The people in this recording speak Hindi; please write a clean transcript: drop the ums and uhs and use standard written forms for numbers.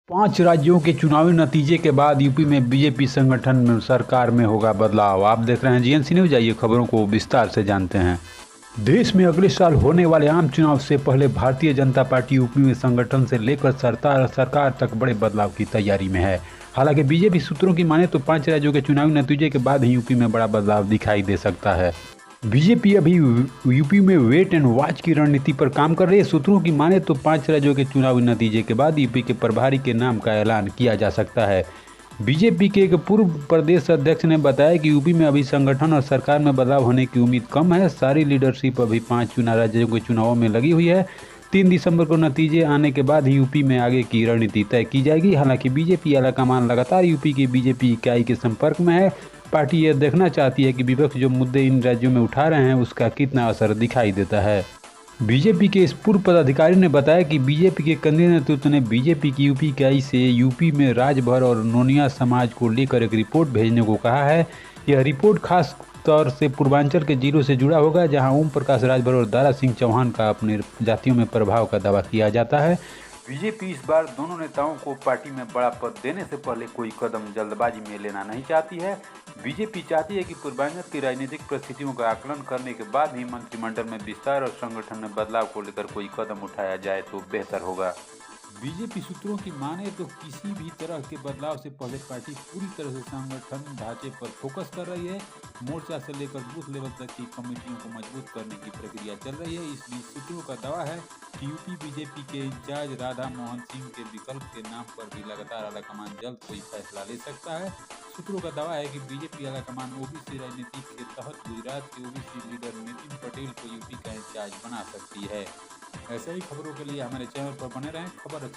5 राज्यों के चुनावी नतीजे के बाद यूपी में बीजेपी संगठन में सरकार में होगा बदलाव। आप देख रहे हैं जीएनसी न्यूज। आइए खबरों को विस्तार से जानते हैं। देश में अगले साल होने वाले आम चुनाव से पहले भारतीय जनता पार्टी यूपी में संगठन से लेकर सरकार तक बड़े बदलाव की तैयारी में है। हालांकि बीजेपी सूत्रों की माने तो 5 राज्यों के चुनावी नतीजे के बाद ही यूपी में बड़ा बदलाव दिखाई दे सकता है। बीजेपी अभी यूपी में वेट एंड वॉच की रणनीति पर काम कर रही है। सूत्रों की माने तो 5 राज्यों के चुनावी नतीजे के बाद यूपी के प्रभारी के नाम का ऐलान किया जा सकता है। बीजेपी के एक पूर्व प्रदेश अध्यक्ष ने बताया कि यूपी में अभी संगठन और सरकार में बदलाव होने की उम्मीद कम है। सारी लीडरशिप अभी 5 चुनाव राज्यों के चुनावों में लगी हुई है। 3 दिसंबर को नतीजे आने के बाद ही यूपी में आगे की रणनीति तय की जाएगी। हालांकि बीजेपी आलाकमान लगातार यूपी की बीजेपी इकाई के संपर्क में है। पार्टी यह देखना चाहती है कि विपक्ष जो मुद्दे इन राज्यों में उठा रहे हैं उसका कितना असर दिखाई देता है। बीजेपी के इस पूर्व पदाधिकारी ने बताया कि बीजेपी के केंद्रीय नेतृत्व ने बीजेपी की यूपी इकाई से यूपी में राजभर और नोनिया समाज को लेकर एक रिपोर्ट भेजने को कहा है। यह रिपोर्ट खास तौर से पूर्वांचल के जिलों से जुड़ा होगा, जहां ओम प्रकाश राजभर और दारा सिंह चौहान का अपने जातियों में प्रभाव का दावा किया जाता है। बीजेपी इस बार दोनों नेताओं को पार्टी में बड़ा पद देने से पहले कोई कदम जल्दबाजी में लेना नहीं चाहती है। बीजेपी चाहती है कि पूर्वांचल की राजनीतिक परिस्थितियों का आकलन करने के बाद ही मंत्रिमंडल में विस्तार और संगठन में बदलाव को लेकर कोई कदम उठाया जाए तो बेहतर होगा। बीजेपी सूत्रों की माने तो किसी भी तरह के बदलाव से पहले पार्टी पूरी तरह से संगठन ढांचे पर फोकस कर रही है। मोर्चा से लेकर बूथ लेवल तक की कमेटियों को मजबूत करने की प्रक्रिया चल रही है। इस बीच सूत्रों का दावा है कि यूपी बीजेपी के इंचार्ज राधा मोहन सिंह के विकल्प के नाम पर भी लगातार आलाकमान जल्द कोई फैसला ले सकता है। सूत्रों का दावा है कि बीजेपी आलाकमान ओबीसी राजनीति के तहत गुजरात के ओबीसी लीडर नितिन पटेल को यूपी का इंचार्ज बना सकती है। ऐसे ही खबरों के लिए हमारे चैनल पर बने रहें। खबर अच्छी